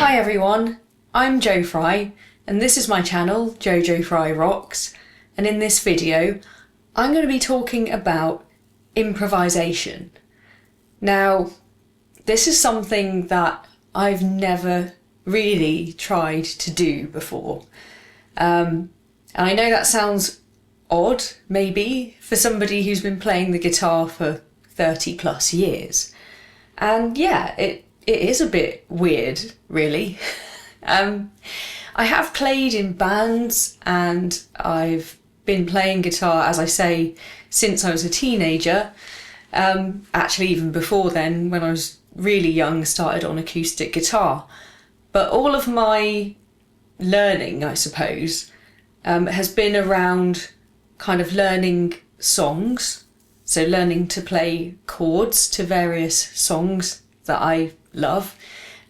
Hi everyone, I'm Jo Fry and this is my channel, Jojo Fry Rocks, and in this video I'm going to be talking about improvisation. Now, this is something that I've never really tried to do before. And I know that sounds odd, maybe, for somebody who's been playing the guitar for 30 plus years. And yeah, it is a bit weird, really. I have played in bands and I've been playing guitar, as I say, since I was a teenager. Actually, even before then, when I was really young, started on acoustic guitar. But all of my learning, I suppose, has been around kind of learning songs. So learning to play chords to various songs that I love.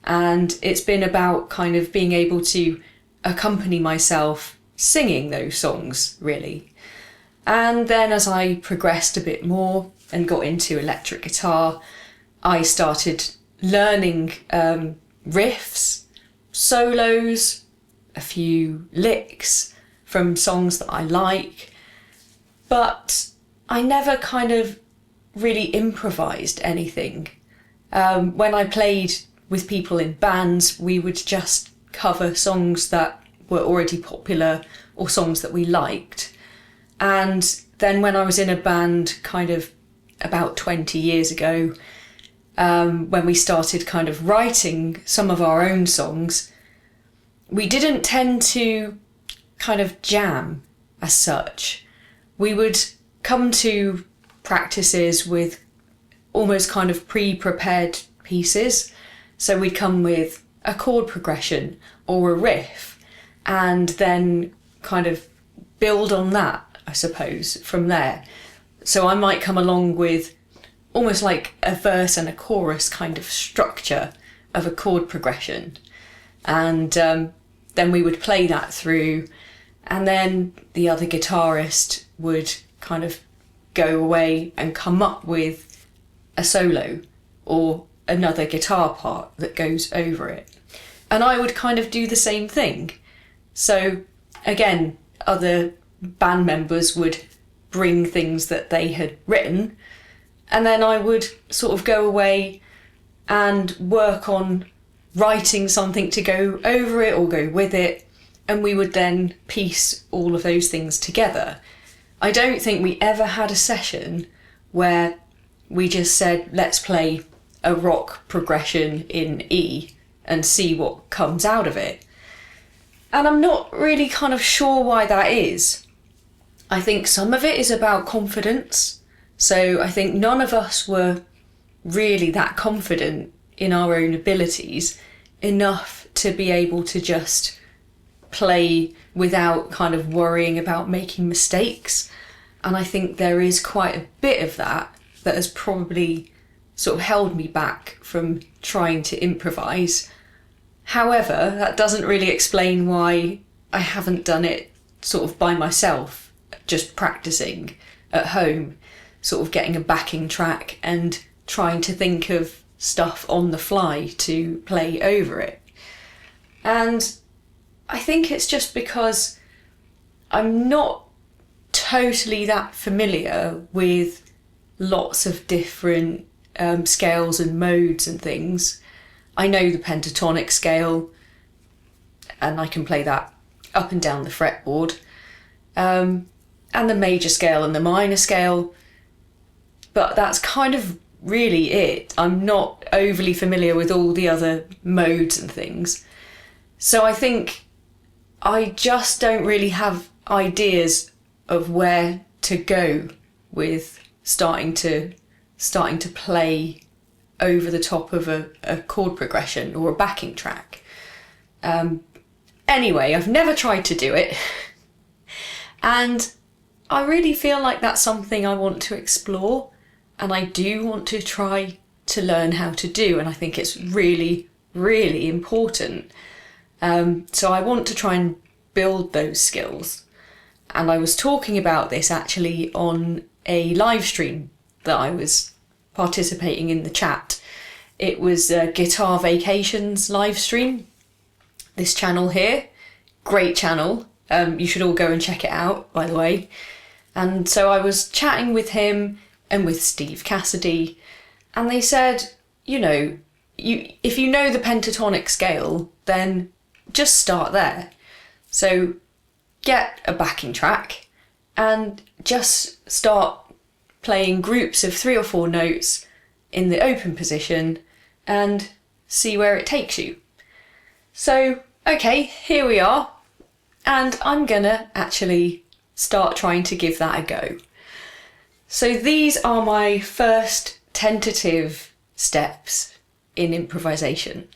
And it's been about kind of being able to accompany myself singing those songs, really. And then as I progressed a bit more and got into electric guitar, I started learning riffs, solos, a few licks from songs that I like. But I never kind of really improvised anything. When I played with people in bands, we would just cover songs that were already popular or songs that we liked. And then when I was in a band kind of about 20 years ago, when we started kind of writing some of our own songs, we didn't tend to kind of jam as such. We would come to practices with almost kind of pre-prepared pieces. So we'd come with a chord progression or a riff and then kind of build on that, I suppose, from there. So I might come along with almost like a verse and a chorus kind of structure of a chord progression. And then we would play that through, and then the other guitarist would kind of go away and come up with a solo or another guitar part that goes over it. And I would kind of do the same thing. So again, other band members would bring things that they had written, and then I would sort of go away and work on writing something to go over it or go with it, and we would then piece all of those things together. I don't think we ever had a session where we just said, let's play a rock progression in E and see what comes out of it. And I'm not really kind of sure why that is. I think some of it is about confidence. So I think none of us were really that confident in our own abilities enough to be able to just play without kind of worrying about making mistakes. And I think there is quite a bit of that has probably sort of held me back from trying to improvise. However, that doesn't really explain why I haven't done it sort of by myself, just practicing at home, sort of getting a backing track and trying to think of stuff on the fly to play over it. And I think it's just because I'm not totally that familiar with lots of different scales and modes and things. I know the pentatonic scale and I can play that up and down the fretboard, and the major scale and the minor scale, but that's kind of really it. I'm not overly familiar with all the other modes and things. So I think I just don't really have ideas of where to go with starting to play over the top of a chord progression or a backing track. Anyway, I've never tried to do it. And I really feel like that's something I want to explore, and I do want to try to learn how to do, and I think it's really, really important. So I want to try and build those skills. And I was talking about this actually on a live stream that I was participating in the chat. It was a Guitar Vacations live stream. this channel here. Great channel. You should all go and check it out, by the way. And so I was chatting with him and with Steve Cassidy, and they said, you know, if you know the pentatonic scale, then just start there. So get a backing track and just start playing groups of 3 or 4 notes in the open position and see where it takes you. So, okay, here we are, and I'm gonna actually start trying to give that a go. So these are my first tentative steps in improvisation,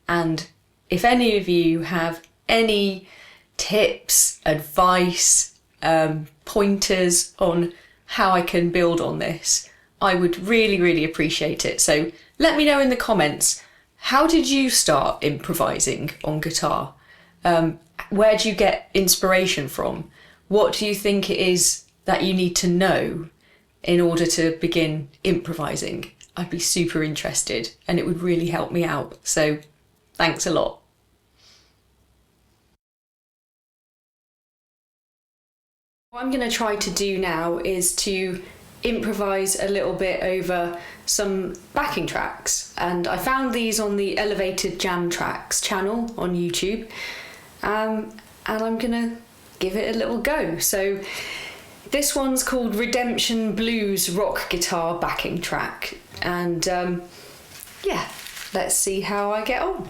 and if any of you have any tips, advice, pointers on how I can build on this, I would really, really appreciate it. So let me know in the comments, how did you start improvising on guitar? Where do you get inspiration from? What do you think it is that you need to know in order to begin improvising? I'd be super interested, and it would really help me out. So thanks a lot. What I'm going to try to do now is to improvise a little bit over some backing tracks, and I found these on the Elevated Jam Tracks channel on YouTube, and I'm going to give it a little go. So this one's called Redemption Blues Rock Guitar Backing Track, and yeah, let's see how I get on.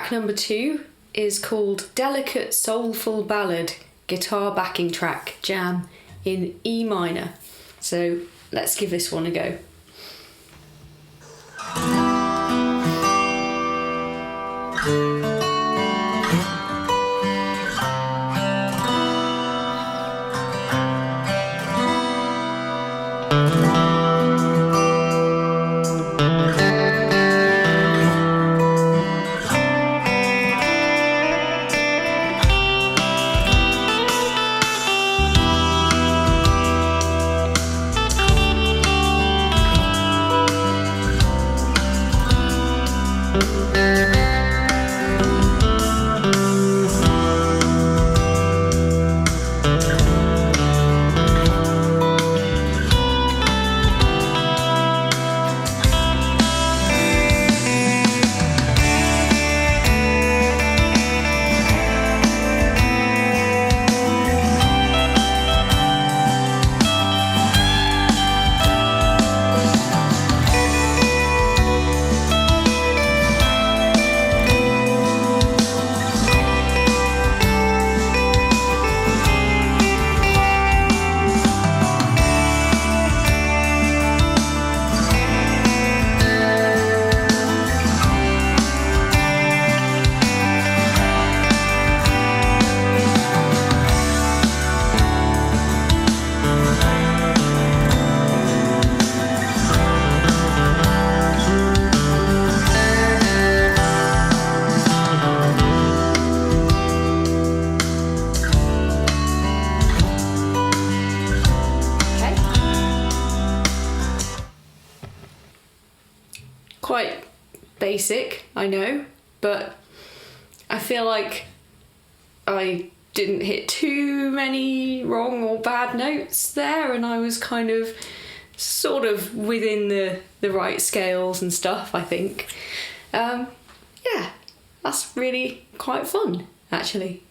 Track number 2 is called Delicate Soulful Ballad, Guitar Backing Track, Jam in E minor. So let's give this one a go. Quite basic, I know, but I feel like I didn't hit too many wrong or bad notes there, and I was kind of sort of within the right scales and stuff, I think. Yeah, that's really quite fun, actually.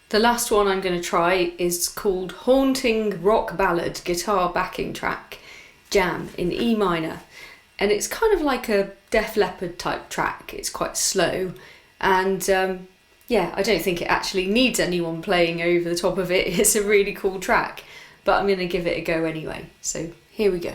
The last one I'm going to try is called Haunting Rock Ballad, Guitar Backing Track, Jam in E minor. And it's kind of like a Def Leppard type track. It's quite slow, and yeah, I don't think it actually needs anyone playing over the top of it. It's a really cool track, but I'm going to give it a go anyway. So here we go.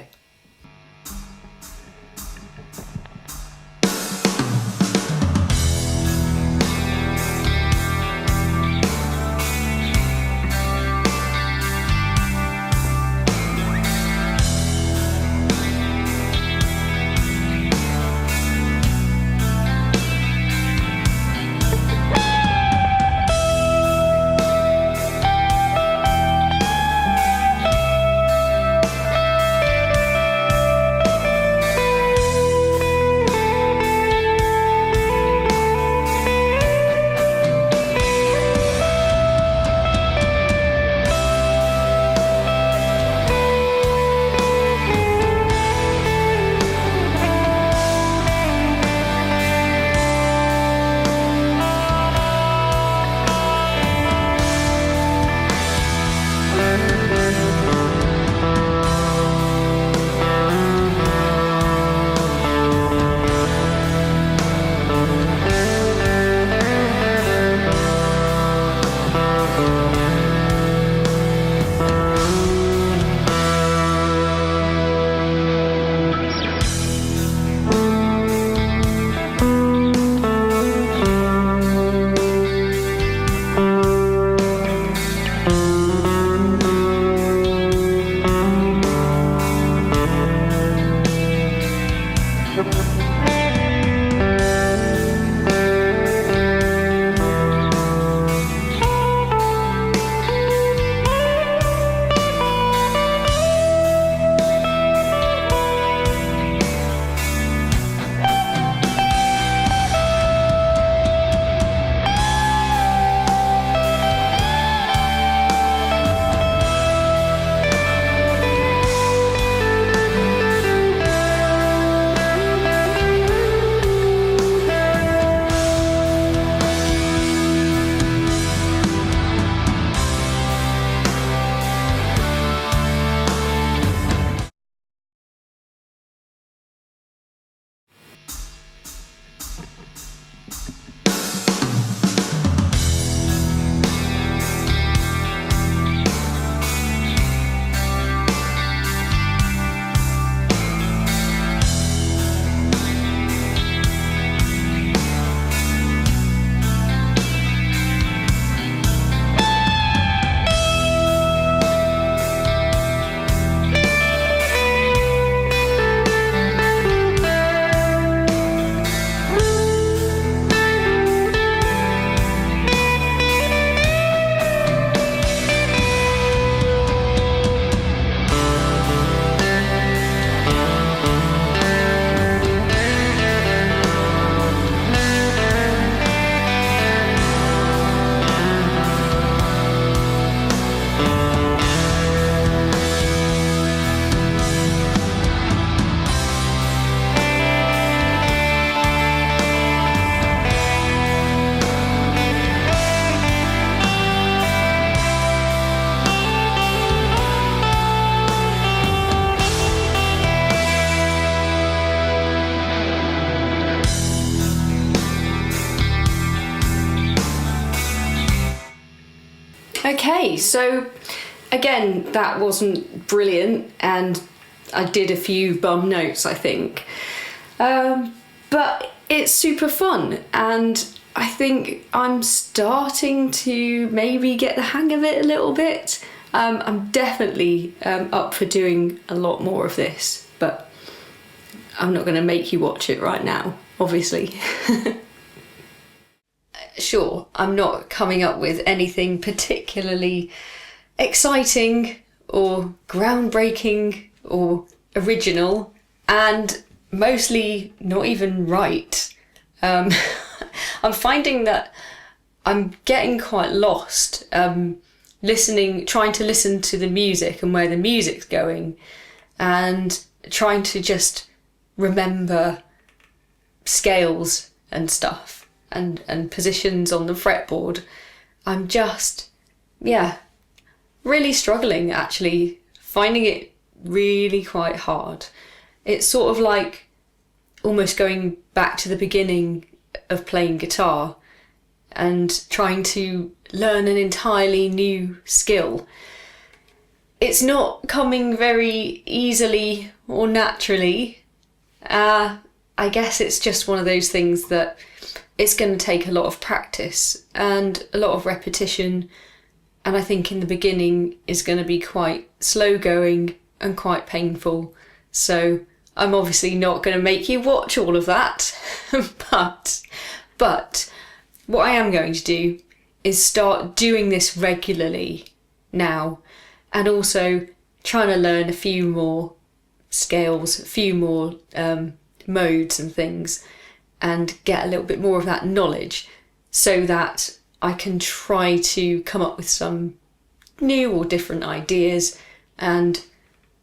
Okay, so again, that wasn't brilliant, and I did a few bum notes, I think. But it's super fun, and I think I'm starting to maybe get the hang of it a little bit. I'm definitely up for doing a lot more of this, but I'm not going to make you watch it right now, obviously. Sure, I'm not coming up with anything particularly exciting or groundbreaking or original, and mostly not even right. I'm finding that I'm getting quite lost trying to listen to the music and where the music's going, and trying to just remember scales and stuff and positions on the fretboard. I'm just, really struggling, actually, finding it really quite hard. It's sort of like almost going back to the beginning of playing guitar and trying to learn an entirely new skill. It's not coming very easily or naturally. I guess it's just one of those things that it's going to take a lot of practice and a lot of repetition, and I think in the beginning is going to be quite slow going and quite painful. So I'm obviously not going to make you watch all of that, but what I am going to do is start doing this regularly now, and also trying to learn a few more scales, a few more modes and things, and get a little bit more of that knowledge, so that I can try to come up with some new or different ideas, and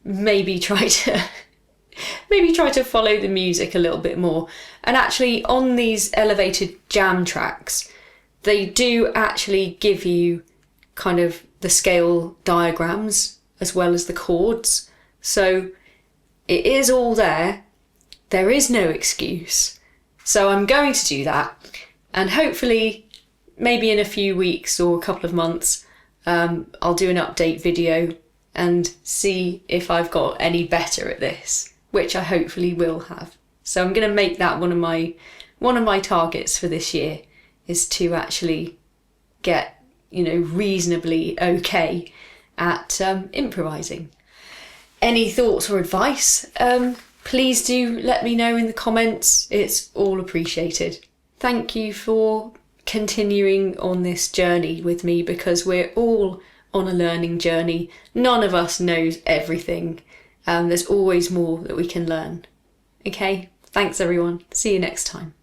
maybe try to follow the music a little bit more. And actually, on these elevated jam tracks, they do actually give you kind of the scale diagrams as well as the chords, so it is all there. There is no excuse. So I'm going to do that, and hopefully maybe in a few weeks or a couple of months I'll do an update video and see if I've got any better at this, which I hopefully will have. So I'm going to make that one of my targets for this year, is to actually get, reasonably okay at improvising. Any thoughts or advice? Please do let me know in the comments. It's all appreciated. Thank you for continuing on this journey with me, because we're all on a learning journey. None of us knows everything. There's always more that we can learn. Okay, thanks everyone. See you next time.